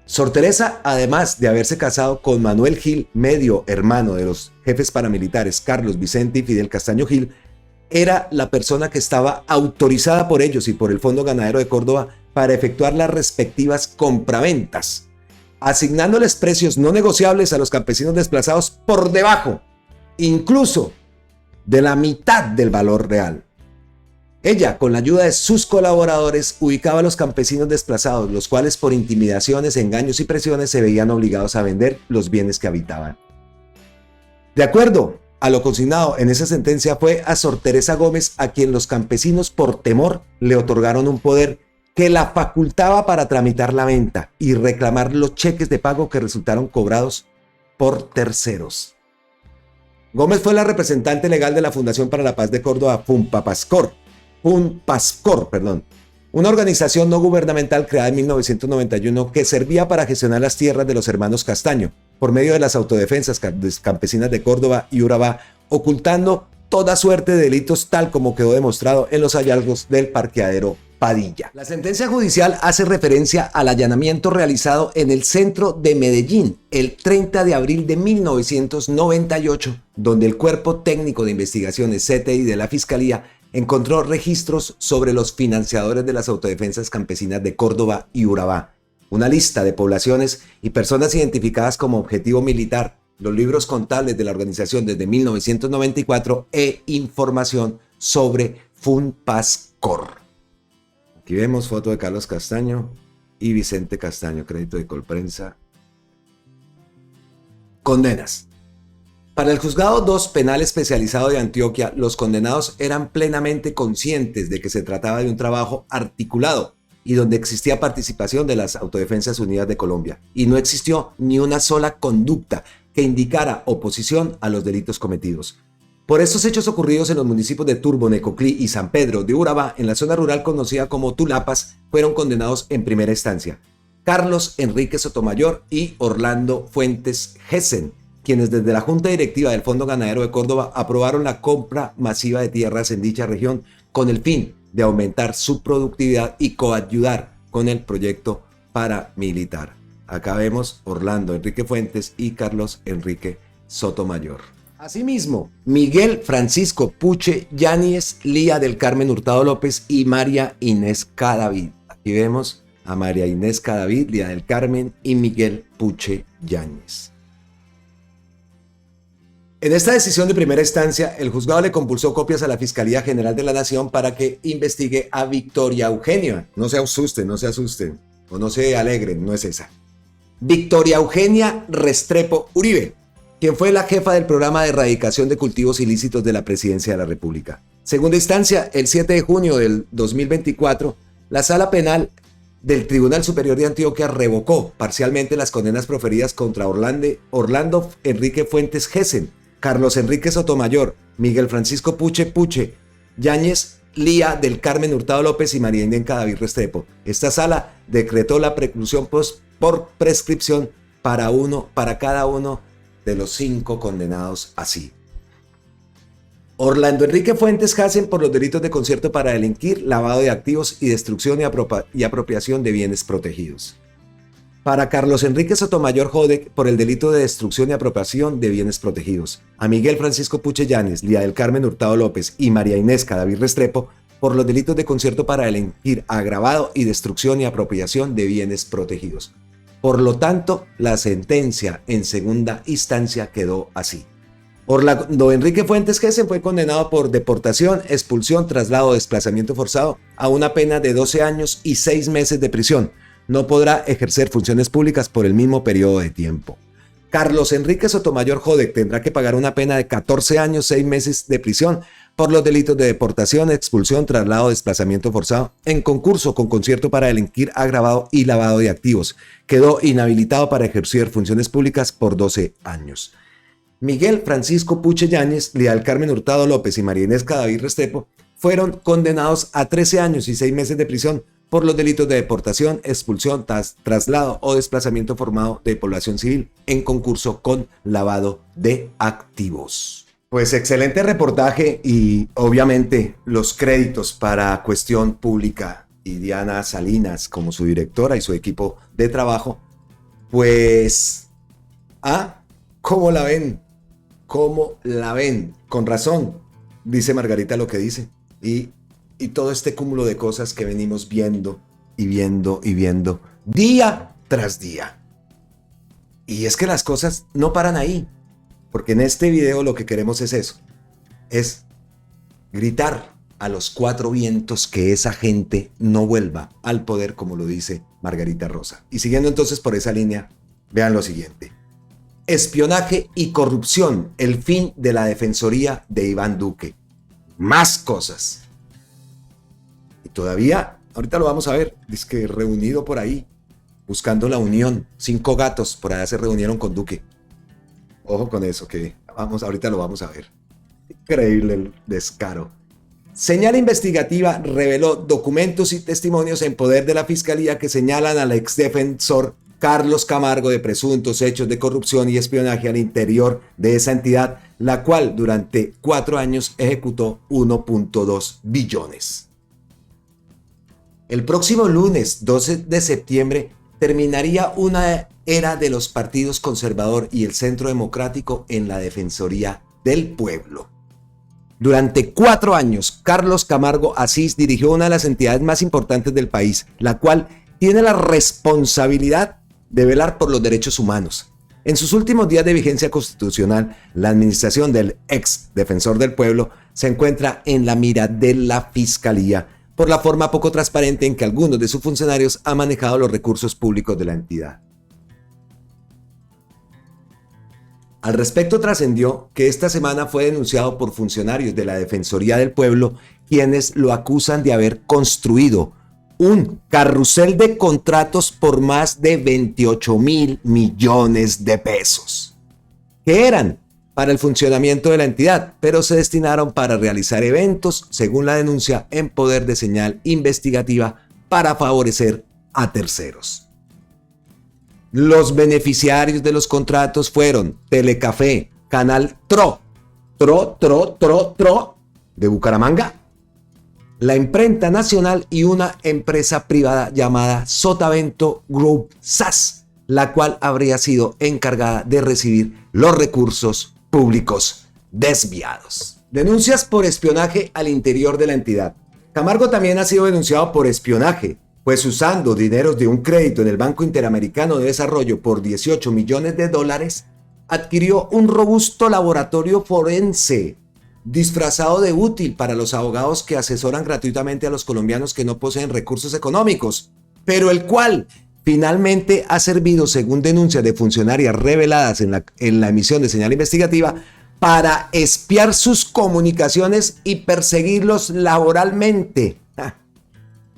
Sor Teresa, además de haberse casado con Manuel Gil, medio hermano de los jefes paramilitares Carlos Vicente y Fidel Castaño Gil, era la persona que estaba autorizada por ellos y por el Fondo Ganadero de Córdoba para efectuar las respectivas compraventas, asignándoles precios no negociables a los campesinos desplazados por debajo, incluso de la mitad del valor real. Ella, con la ayuda de sus colaboradores, ubicaba a los campesinos desplazados, los cuales por intimidaciones, engaños y presiones se veían obligados a vender los bienes que habitaban. De acuerdo a lo consignado en esa sentencia, fue a Sor Teresa Gómez a quien los campesinos por temor le otorgaron un poder que la facultaba para tramitar la venta y reclamar los cheques de pago que resultaron cobrados por terceros. Gómez fue la representante legal de la Fundación para la Paz de Córdoba, Fumpascor, una organización no gubernamental creada en 1991 que servía para gestionar las tierras de los hermanos Castaño, por medio de las autodefensas campesinas de Córdoba y Urabá, ocultando toda suerte de delitos, tal como quedó demostrado en los hallazgos del parqueadero Padilla. La sentencia judicial hace referencia al allanamiento realizado en el centro de Medellín el 30 de abril de 1998, donde el Cuerpo Técnico de Investigaciones CTI de la Fiscalía encontró registros sobre los financiadores de las autodefensas campesinas de Córdoba y Urabá, una lista de poblaciones y personas identificadas como objetivo militar, los libros contables de la organización desde 1994 e información sobre Fumpascor. Aquí vemos foto de Carlos Castaño y Vicente Castaño, crédito de Colprensa. Condenas. Para el Juzgado 2 Penal Especializado de Antioquia, los condenados eran plenamente conscientes de que se trataba de un trabajo articulado y donde existía participación de las Autodefensas Unidas de Colombia, y no existió ni una sola conducta que indicara oposición a los delitos cometidos. Por estos hechos ocurridos en los municipios de Turbo, Necoclí y San Pedro de Urabá, en la zona rural conocida como Tulapas, fueron condenados en primera instancia Carlos Enrique Sotomayor y Orlando Fuentes Gessen, quienes desde la Junta Directiva del Fondo Ganadero de Córdoba aprobaron la compra masiva de tierras en dicha región con el fin de aumentar su productividad y coayudar con el proyecto paramilitar. Acá vemos Orlando Enrique Fuentes y Carlos Enrique Sotomayor. Asimismo, Miguel Francisco Puche Yáñez, Lía del Carmen Hurtado López y María Inés Cadavid. Aquí vemos a María Inés Cadavid, Lía del Carmen y Miguel Puche Yáñez. En esta decisión de primera instancia, el juzgado le compulsó copias a la Fiscalía General de la Nación para que investigue a Victoria Eugenia. No se asusten, o no se alegren, no es esa. Victoria Eugenia Restrepo Uribe, quien fue la jefa del programa de erradicación de cultivos ilícitos de la Presidencia de la República. Segunda instancia, el 7 de junio del 2024, la Sala Penal del Tribunal Superior de Antioquia revocó parcialmente las condenas proferidas contra Orlando Enrique Fuentes Gessen, Carlos Enrique Sotomayor, Miguel Francisco Puche Yáñez, Lía del Carmen Hurtado López y María Inés Cadavid Restrepo. Esta sala decretó la preclusión por prescripción para cada uno de los 5 condenados así. Orlando Enrique Fuentes Gessen por los delitos de concierto para delinquir, lavado de activos y destrucción y apropiación de bienes protegidos. Para Carlos Enrique Sotomayor Jodek por el delito de destrucción y apropiación de bienes protegidos. A Miguel Francisco Puche Yáñez, Lía del Carmen Hurtado López y María Inés Cadavid Restrepo por los delitos de concierto para delinquir, agravado y destrucción y apropiación de bienes protegidos. Por lo tanto, la sentencia en segunda instancia quedó así. Orlando Enrique Fuentes Gessen fue condenado por deportación, expulsión, traslado o desplazamiento forzado a una pena de 12 años y 6 meses de prisión. No podrá ejercer funciones públicas por el mismo periodo de tiempo. Carlos Enrique Sotomayor Jodek tendrá que pagar una pena de 14 años, 6 meses de prisión por los delitos de deportación, expulsión, traslado, desplazamiento forzado en concurso con concierto para delinquir agravado y lavado de activos. Quedó inhabilitado para ejercer funciones públicas por 12 años. Miguel Francisco Puche Yáñez, Leal Carmen Hurtado López y María Inés Cadavid Restrepo fueron condenados a 13 años y 6 meses de prisión por los delitos de deportación, expulsión, traslado o desplazamiento forzado de población civil en concurso con lavado de activos. Pues excelente reportaje y obviamente los créditos para Cuestión Pública y Diana Salinas como su directora y su equipo de trabajo. Pues, ¿cómo la ven? ¿Cómo la ven? Con razón, dice Margarita lo que dice. Y todo este cúmulo de cosas que venimos viendo y viendo y viendo día tras día. Y es que las cosas no paran ahí, porque en este video lo que queremos es eso, es gritar a los 4 vientos que esa gente no vuelva al poder, como lo dice Margarita Rosa. Y siguiendo entonces por esa línea, vean lo siguiente. Espionaje y corrupción, el fin de la defensoría de Iván Duque. Más cosas. Y todavía, ahorita lo vamos a ver, dice que reunido por ahí, buscando la unión. 5 gatos por allá se reunieron con Duque. Ojo con eso, que ahorita lo vamos a ver. Increíble el descaro. Señal investigativa reveló documentos y testimonios en poder de la Fiscalía que señalan al exdefensor Carlos Camargo de presuntos hechos de corrupción y espionaje al interior de esa entidad, la cual durante 4 años ejecutó 1.2 billones. El próximo lunes 12 de septiembre terminaría una era de los partidos conservador y el Centro Democrático en la Defensoría del Pueblo. Durante 4 años, Carlos Camargo Asís dirigió una de las entidades más importantes del país, la cual tiene la responsabilidad de velar por los derechos humanos. En sus últimos días de vigencia constitucional, la administración del ex defensor del pueblo se encuentra en la mira de la Fiscalía por la forma poco transparente en que algunos de sus funcionarios han manejado los recursos públicos de la entidad. Al respecto trascendió que esta semana fue denunciado por funcionarios de la Defensoría del Pueblo, quienes lo acusan de haber construido un carrusel de contratos por más de 28.000 millones de pesos, que eran para el funcionamiento de la entidad, pero se destinaron para realizar eventos, según la denuncia, en poder de señal investigativa para favorecer a terceros. Los beneficiarios de los contratos fueron Telecafé, Canal TRO de Bucaramanga, la Imprenta Nacional y una empresa privada llamada Sotavento Group SAS, la cual habría sido encargada de recibir los recursos públicos desviados. Denuncias por espionaje al interior de la entidad. Camargo también ha sido denunciado por espionaje, pues usando dineros de un crédito en el Banco Interamericano de Desarrollo por $18 millones, adquirió un robusto laboratorio forense disfrazado de útil para los abogados que asesoran gratuitamente a los colombianos que no poseen recursos económicos, pero el cual finalmente ha servido, según denuncias de funcionarias reveladas en la emisión de señal investigativa, para espiar sus comunicaciones y perseguirlos laboralmente,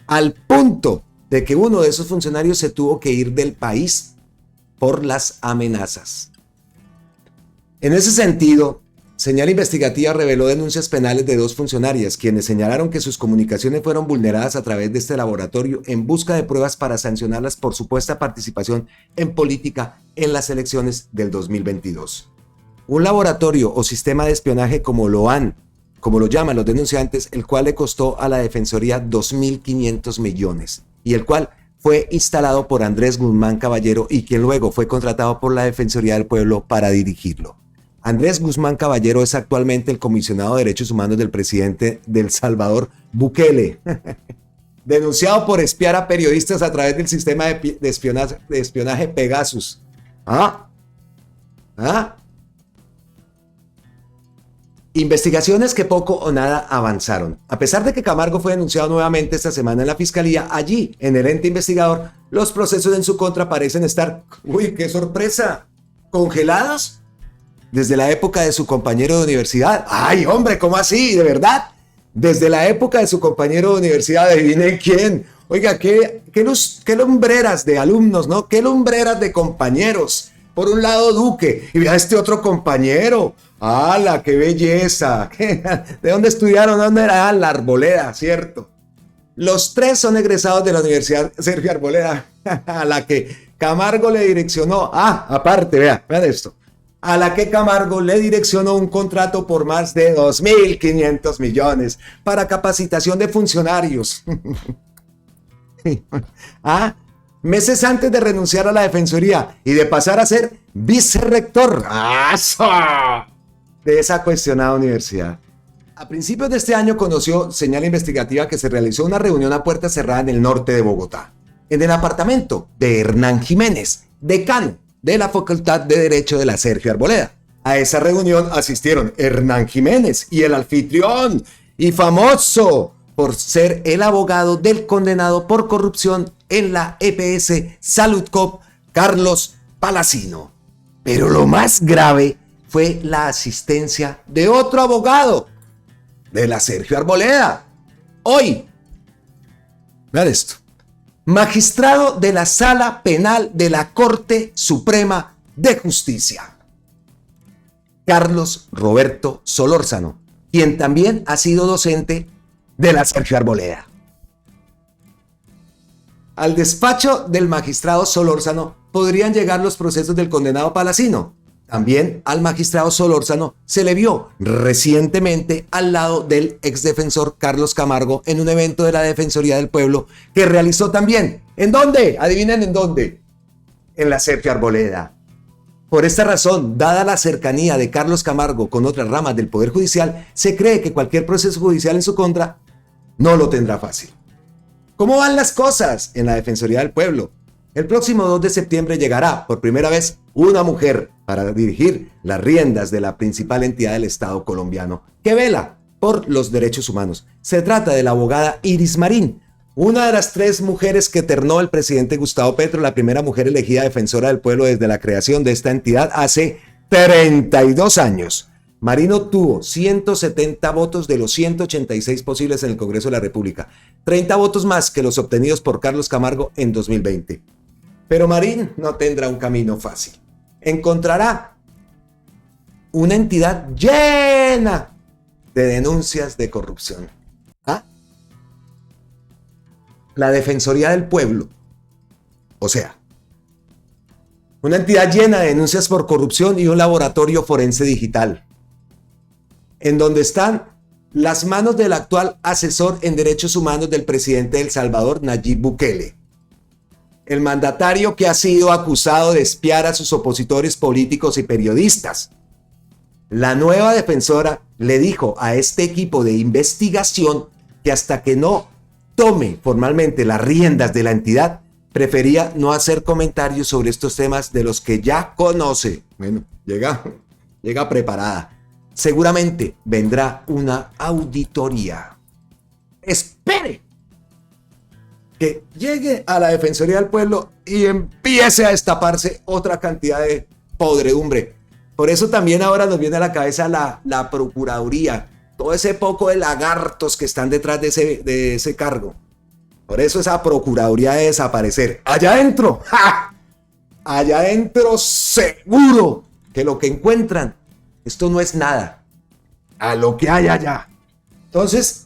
al punto de que uno de esos funcionarios se tuvo que ir del país por las amenazas. En ese sentido, Señal Investigativa reveló denuncias penales de 2 funcionarias, quienes señalaron que sus comunicaciones fueron vulneradas a través de este laboratorio en busca de pruebas para sancionarlas por supuesta participación en política en las elecciones del 2022. Un laboratorio o sistema de espionaje como lo llaman los denunciantes, el cual le costó a la Defensoría 2.500 millones y el cual fue instalado por Andrés Guzmán Caballero y quien luego fue contratado por la Defensoría del Pueblo para dirigirlo. Andrés Guzmán Caballero es actualmente el comisionado de Derechos Humanos del presidente de El Salvador, Bukele, denunciado por espiar a periodistas a través del sistema de espionaje Pegasus. Investigaciones que poco o nada avanzaron. A pesar de que Camargo fue denunciado nuevamente esta semana en la fiscalía, allí, en el ente investigador, los procesos en su contra parecen estar, ¡uy, qué sorpresa!, congelados desde la época de su compañero de universidad. ¡Ay, hombre, cómo así! ¿De verdad? Desde la época de su compañero de universidad, adivinen quién. Oiga, qué lumbreras de alumnos, ¿no? Qué lumbreras de compañeros. Por un lado Duque, y vea este otro compañero. ¡Hala, qué belleza! ¿De dónde estudiaron? ¿Dónde era? La Arboleda, ¿cierto? Los tres son egresados de la Universidad Sergio Arboleda, a la que Camargo le direccionó. Aparte, vean esto. A la que Camargo le direccionó un contrato por más de 2.500 millones para capacitación de funcionarios. Meses antes de renunciar a la defensoría y de pasar a ser vicerrector de esa cuestionada universidad. A principios de este año conoció señal investigativa que se realizó una reunión a puerta cerrada en el norte de Bogotá, en el apartamento de Hernán Jiménez, decano de la Facultad de Derecho de la Sergio Arboleda. A esa reunión asistieron Hernán Jiménez y el anfitrión, y famoso por ser el abogado del condenado por corrupción en la EPS Saludcop, Carlos Palacino. Pero lo más grave fue la asistencia de otro abogado de la Sergio Arboleda. Hoy, vean esto, magistrado de la Sala Penal de la Corte Suprema de Justicia, Carlos Roberto Solórzano, quien también ha sido docente de la Sergio Arboleda. Al despacho del magistrado Solórzano podrían llegar los procesos del condenado Palacino. También al magistrado Solórzano se le vio recientemente al lado del exdefensor Carlos Camargo en un evento de la Defensoría del Pueblo que realizó también. ¿En dónde? Adivinen en dónde. En la Sergio Arboleda. Por esta razón, dada la cercanía de Carlos Camargo con otras ramas del Poder Judicial, se cree que cualquier proceso judicial en su contra no lo tendrá fácil. ¿Cómo van las cosas en la Defensoría del Pueblo? El próximo 2 de septiembre llegará por primera vez una mujer para dirigir las riendas de la principal entidad del Estado colombiano que vela por los derechos humanos. Se trata de la abogada Iris Marín, una de las 3 mujeres que ternó el presidente Gustavo Petro, la primera mujer elegida defensora del pueblo desde la creación de esta entidad hace 32 años. Marín obtuvo 170 votos de los 186 posibles en el Congreso de la República, 30 votos más que los obtenidos por Carlos Camargo en 2020. Pero Marín no tendrá un camino fácil. Encontrará una entidad llena de denuncias de corrupción. La Defensoría del Pueblo. O sea, una entidad llena de denuncias por corrupción y un laboratorio forense digital, en donde están las manos del actual asesor en derechos humanos del presidente de El Salvador, Nayib Bukele. El mandatario que ha sido acusado de espiar a sus opositores políticos y periodistas. La nueva defensora le dijo a este equipo de investigación que hasta que no tome formalmente las riendas de la entidad, prefería no hacer comentarios sobre estos temas de los que ya conoce. Bueno, llega preparada. Seguramente vendrá una auditoría. ¡Espere! Que llegue a la Defensoría del Pueblo y empiece a destaparse otra cantidad de podredumbre. Por eso también ahora nos viene a la cabeza la Procuraduría, todo ese poco de lagartos que están detrás de ese cargo. Por eso esa Procuraduría debe desaparecer. Allá adentro, ¡ja! Allá adentro seguro que lo que encuentran, esto no es nada a lo que hay allá. Entonces,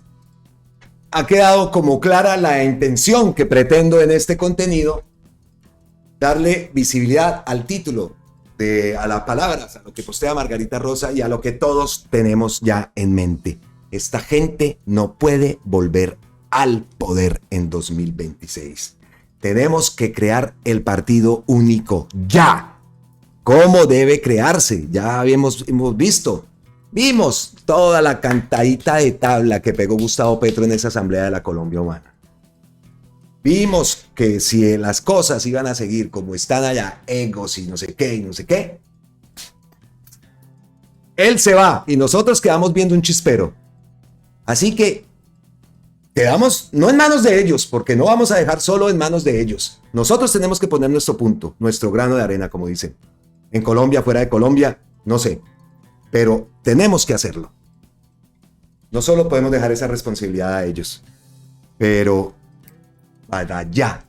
ha quedado como clara la intención que pretendo en este contenido, darle visibilidad al título, a las palabras, a lo que postea Margarita Rosa y a lo que todos tenemos ya en mente. Esta gente no puede volver al poder en 2026. Tenemos que crear el partido único ya. ¿Cómo debe crearse? Ya hemos visto. Vimos toda la cantadita de tabla que pegó Gustavo Petro en esa Asamblea de la Colombia Humana. Vimos que si las cosas iban a seguir como están allá, egos y no sé qué, Él se va y nosotros quedamos viendo un chispero. Así que quedamos no en manos de ellos, porque no vamos a dejar solo en manos de ellos. Nosotros tenemos que poner nuestro punto, nuestro grano de arena, como dicen. En Colombia, fuera de Colombia, no sé. Pero tenemos que hacerlo. No solo podemos dejar esa responsabilidad a ellos, pero para allá.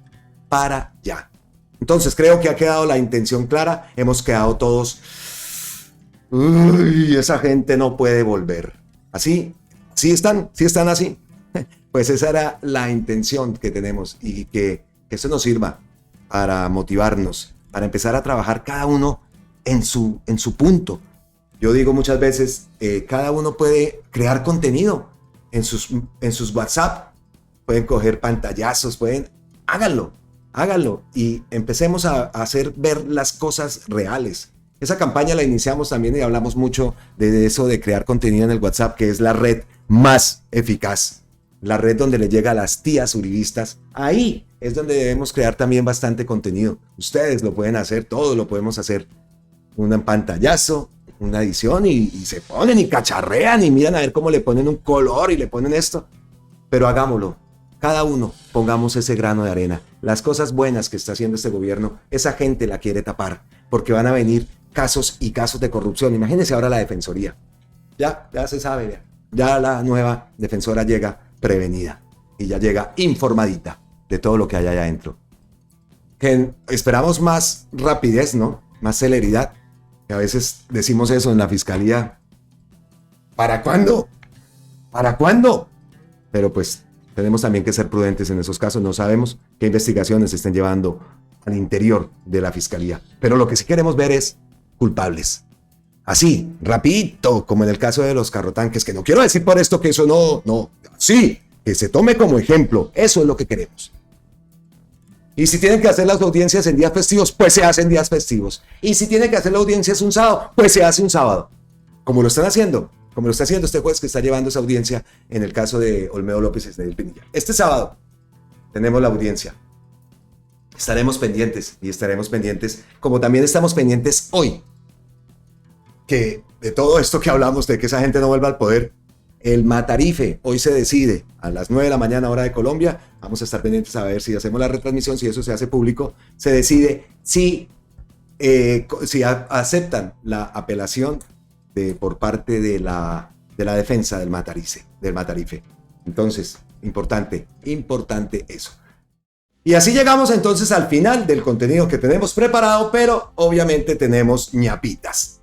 Entonces creo que ha quedado la intención clara. Hemos quedado todos... Uy, esa gente no puede volver. ¿Así? ¿Sí están así? Pues esa era la intención que tenemos y que eso nos sirva para motivarnos, para empezar a trabajar cada uno en su punto. Yo digo muchas veces, cada uno puede crear contenido en sus WhatsApp, pueden coger pantallazos, háganlo y empecemos a hacer ver las cosas reales. Esa campaña la iniciamos también y hablamos mucho de eso de crear contenido en el WhatsApp, que es la red más eficaz, la red donde le llega a las tías uribistas. Ahí es donde debemos crear también bastante contenido. Ustedes lo pueden hacer, todos lo podemos hacer. Un pantallazo, una edición y se ponen y cacharrean y miran a ver cómo le ponen un color y le ponen esto. Pero hagámoslo. Cada uno pongamos ese grano de arena. Las cosas buenas que está haciendo este gobierno, esa gente la quiere tapar porque van a venir casos y casos de corrupción. Imagínense ahora la defensoría. Ya se sabe, ya la nueva defensora llega prevenida y ya llega informadita de todo lo que hay allá adentro. Que esperamos más rapidez, ¿no? Más celeridad. Que a veces decimos eso en la fiscalía. ¿Para cuándo? ¿Para cuándo? Pero pues tenemos también que ser prudentes en esos casos. No sabemos qué investigaciones se estén llevando al interior de la fiscalía. Pero lo que sí queremos ver es culpables. Así, rapidito, como en el caso de los carrotanques, que no quiero decir por esto que eso no, sí, que se tome como ejemplo. Eso es lo que queremos. Y si tienen que hacer las audiencias en días festivos, pues se hacen días festivos. Y si tienen que hacer las audiencias un sábado, pues se hace un sábado. Como lo están haciendo. Como lo está haciendo este juez que está llevando esa audiencia en el caso de Olmedo López y Snedil Pinilla. Este sábado tenemos la audiencia. Estaremos pendientes, como también estamos pendientes hoy, que de todo esto que hablamos, de que esa gente no vuelva al poder, el Matarife hoy se decide a las 9 de la mañana hora de Colombia. Vamos a estar pendientes a ver si hacemos la retransmisión, si eso se hace público. Se decide si aceptan la apelación por parte de la defensa del Matarife. Entonces, importante eso. Y así llegamos entonces al final del contenido que tenemos preparado, pero obviamente tenemos ñapitas.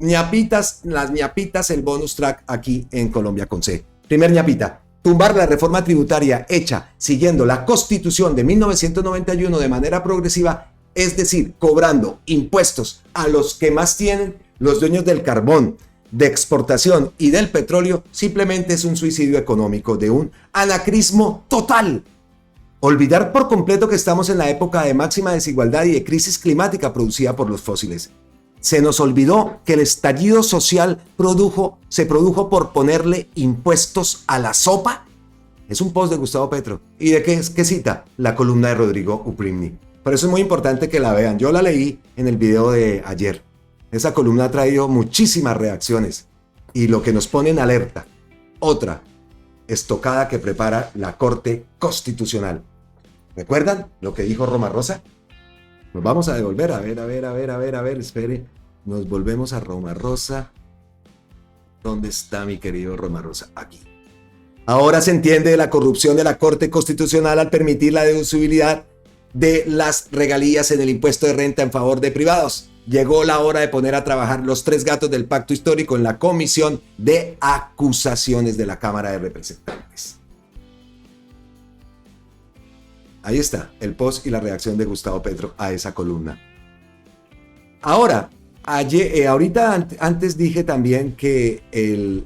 Las ñapitas, el bonus track aquí en Colombia con C. Primer ñapita, tumbar la reforma tributaria hecha siguiendo la Constitución de 1991 de manera progresiva, es decir, cobrando impuestos a los que más tienen, los dueños del carbón, de exportación y del petróleo, simplemente es un suicidio económico de un anacrismo total. Olvidar por completo que estamos en la época de máxima desigualdad y de crisis climática producida por los fósiles. Se nos olvidó que el estallido social se produjo por ponerle impuestos a la sopa. Es un post de Gustavo Petro. ¿Y de qué cita? La columna de Rodrigo Uprimni. Por eso es muy importante que la vean. Yo la leí en el video de ayer. Esa columna ha traído muchísimas reacciones y lo que nos pone en alerta. Otra estocada que prepara la Corte Constitucional. ¿Recuerdan lo que dijo Roma Rosa? Nos vamos a devolver, a ver, espere. Nos volvemos a Roma Rosa. ¿Dónde está mi querido Roma Rosa? Aquí. Ahora se entiende la corrupción de la Corte Constitucional al permitir la deducibilidad de las regalías en el impuesto de renta en favor de privados. Llegó la hora de poner a trabajar los tres gatos del pacto histórico en la Comisión de Acusaciones de la Cámara de Representantes. Ahí está el post y la reacción de Gustavo Petro a esa columna. Ahora, antes dije también que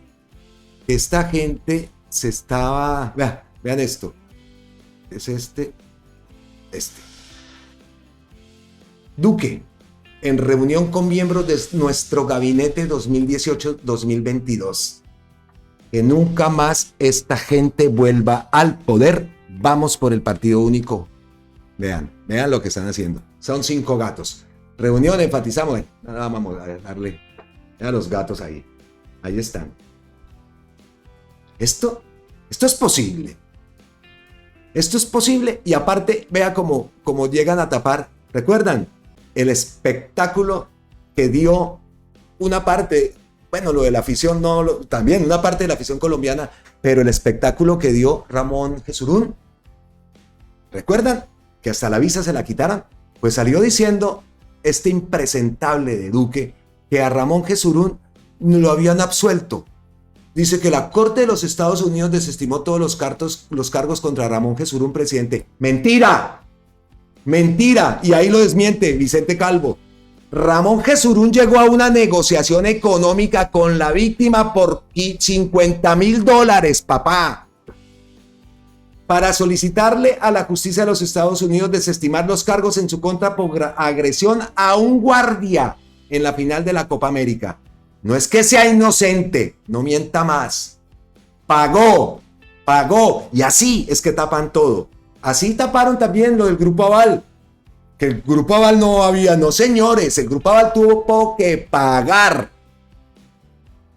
esta gente se estaba... Vean esto. Es este. Duque, en reunión con miembros de nuestro gabinete 2018-2022. Que nunca más esta gente vuelva al poder. Vamos por el partido único. Vean lo que están haciendo. Son 5 gatos. Reunión, enfatizamos. Nada, vamos a darle a los gatos ahí. Ahí están. Esto es posible. Esto es posible y aparte, vea cómo llegan a tapar. ¿Recuerdan? El espectáculo que dio una parte, bueno, lo de la afición, también una parte de la afición colombiana, pero el espectáculo que dio Ramón Jesurún. ¿Recuerdan? Que hasta la visa se la quitaran. Pues salió diciendo este impresentable de Duque que a Ramón Jesurún lo habían absuelto. Dice que la Corte de los Estados Unidos desestimó todos los cargos contra Ramón Jesurún, presidente. ¡Mentira! ¡Mentira! Y ahí lo desmiente Vicente Calvo. Ramón Jesurún llegó a una negociación económica con la víctima por $50,000, papá, para solicitarle a la justicia de los Estados Unidos desestimar los cargos en su contra por agresión a un guardia en la final de la Copa América. No es que sea inocente, no mienta más. Pagó. Y así es que tapan todo. Así taparon también lo del Grupo Aval. Que el Grupo Aval no señores, el Grupo Aval tuvo que pagar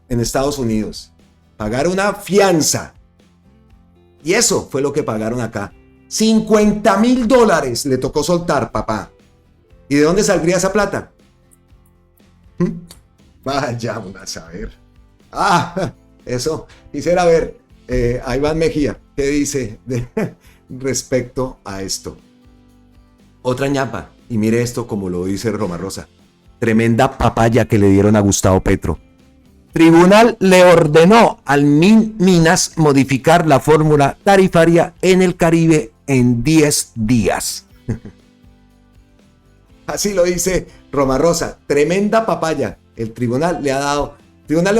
en Estados Unidos. Pagar una fianza. Y eso fue lo que pagaron acá. $50,000 le tocó soltar, papá. ¿Y de dónde saldría esa plata? Vaya a saber. Eso. Quisiera ver a Iván Mejía qué dice respecto a esto. Otra ñapa. Y mire esto como lo dice Roma Rosa. Tremenda papaya que le dieron a Gustavo Petro. Tribunal le ordenó al Minas modificar la fórmula tarifaria en el Caribe en 10 días. Así lo dice Roma Rosa. Tremenda papaya. El tribunal le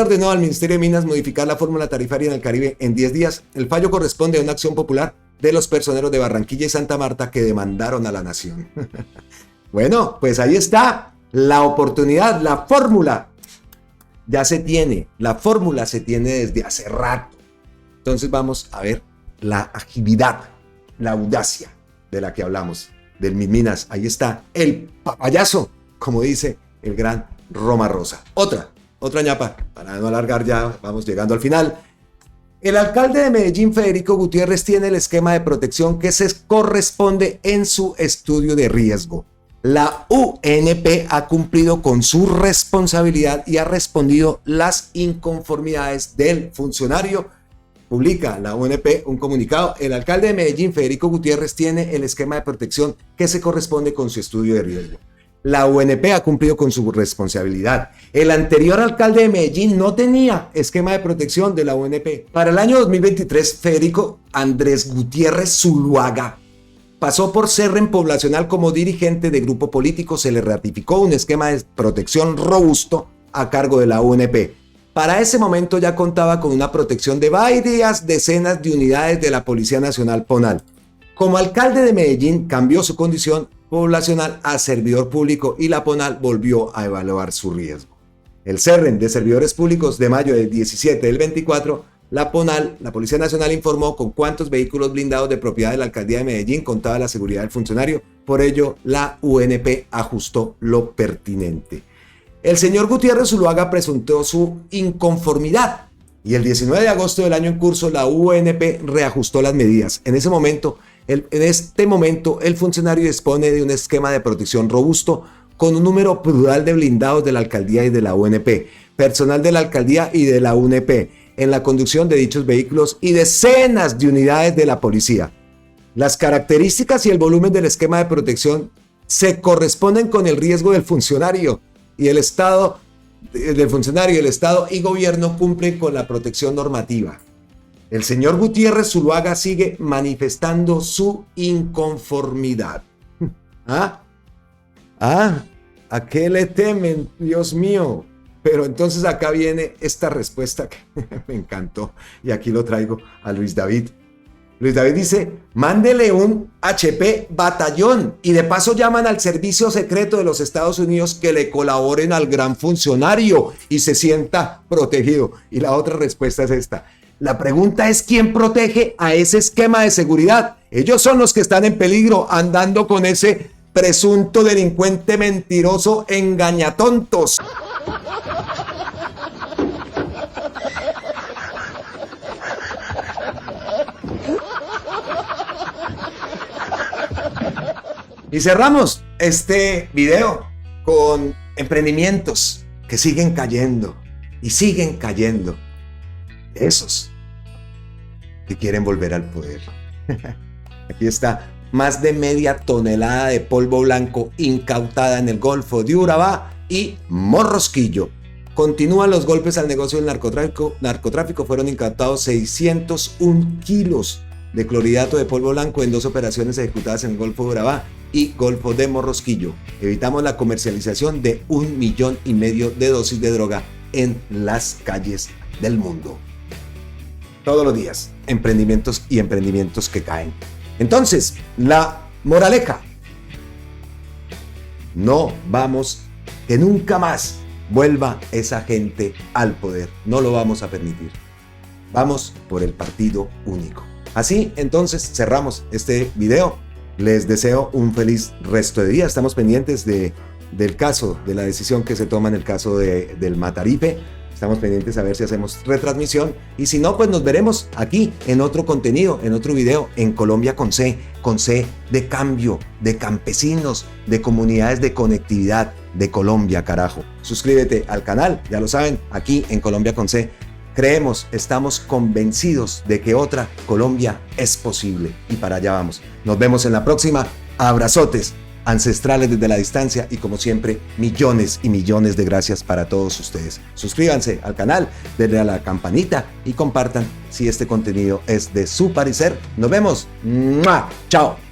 ordenó al Ministerio de Minas modificar la fórmula tarifaria en el Caribe en 10 días. El fallo corresponde a una acción popular de los personeros de Barranquilla y Santa Marta que demandaron a la nación. Bueno, pues ahí está la oportunidad, la fórmula. Ya se tiene, la fórmula se tiene desde hace rato. Entonces vamos a ver la agilidad, la audacia de la que hablamos, del Minas. Ahí está el papayazo, como dice el gran Roma Rosa. Otra ñapa, para no alargar ya, vamos llegando al final. El alcalde de Medellín, Federico Gutiérrez, tiene el esquema de protección que se corresponde en su estudio de riesgo. La UNP ha cumplido con su responsabilidad y ha respondido las inconformidades del funcionario. Publica la UNP un comunicado. El alcalde de Medellín, Federico Gutiérrez, tiene el esquema de protección que se corresponde con su estudio de riesgo. La UNP ha cumplido con su responsabilidad. El anterior alcalde de Medellín no tenía esquema de protección de la UNP. Para el año 2023, Federico Andrés Gutiérrez Zuluaga pasó por Cerren Poblacional como dirigente de grupo político. Se le ratificó un esquema de protección robusto a cargo de la UNP. Para ese momento ya contaba con una protección de varias decenas de unidades de la Policía Nacional PONAL. Como alcalde de Medellín, cambió su condición poblacional a servidor público y la PONAL volvió a evaluar su riesgo. El Cerren de Servidores Públicos de mayo del 17 del 24, la PONAL, la Policía Nacional, informó con cuántos vehículos blindados de propiedad de la alcaldía de Medellín contaba la seguridad del funcionario. Por ello, la UNP ajustó lo pertinente. El señor Gutiérrez Zuluaga presentó su inconformidad y el 19 de agosto del año en curso la UNP reajustó las medidas. En este momento, el funcionario dispone de un esquema de protección robusto con un número plural de blindados de la alcaldía y de la UNP, personal de la alcaldía y de la UNP en la conducción de dichos vehículos y decenas de unidades de la policía. Las características y el volumen del esquema de protección se corresponden con el riesgo del funcionario y el Estado y gobierno cumplen con la protección normativa. El señor Gutiérrez Zuluaga sigue manifestando su inconformidad. ¿A qué le temen, Dios mío? Pero entonces acá viene esta respuesta que me encantó y aquí lo traigo a Luis David. Luis David dice, mándele un HP batallón y de paso llaman al servicio secreto de los Estados Unidos que le colaboren al gran funcionario y se sienta protegido. Y la otra respuesta es esta. La pregunta es ¿quién protege a ese esquema de seguridad? Ellos son los que están en peligro andando con ese presunto delincuente mentiroso engañatontos. Y cerramos este video con emprendimientos que siguen cayendo y siguen cayendo. Esos que quieren volver al poder. Aquí está, más de media tonelada de polvo blanco incautada en el Golfo de Urabá y Morrosquillo. Continúan los golpes al negocio del narcotráfico. Fueron incautados 601 kilos de clorhidrato de polvo blanco en 2 operaciones ejecutadas en el Golfo de Urabá y Golfo de Morrosquillo. Evitamos la comercialización de 1,5 millones de dosis de droga en las calles del mundo. Todos los días, emprendimientos y emprendimientos que caen. Entonces, la moraleja: no vamos, que nunca más vuelva esa gente al poder. No lo vamos a permitir. Vamos por el partido único. Así, entonces, cerramos este video. Les deseo un feliz resto de día. Estamos pendientes del caso, de la decisión que se toma en el caso del Matarife. Estamos pendientes a ver si hacemos retransmisión. Y si no, pues nos veremos aquí en otro contenido, en otro video, en Colombia con C de cambio, de campesinos, de comunidades de conectividad de Colombia, carajo. Suscríbete al canal, ya lo saben, aquí en Colombia con C. Creemos, estamos convencidos de que otra Colombia es posible y para allá vamos. Nos vemos en la próxima. Abrazotes ancestrales desde la distancia y como siempre, millones y millones de gracias para todos ustedes. Suscríbanse al canal, denle a la campanita y compartan si este contenido es de su parecer. Nos vemos. ¡Mua! Chao.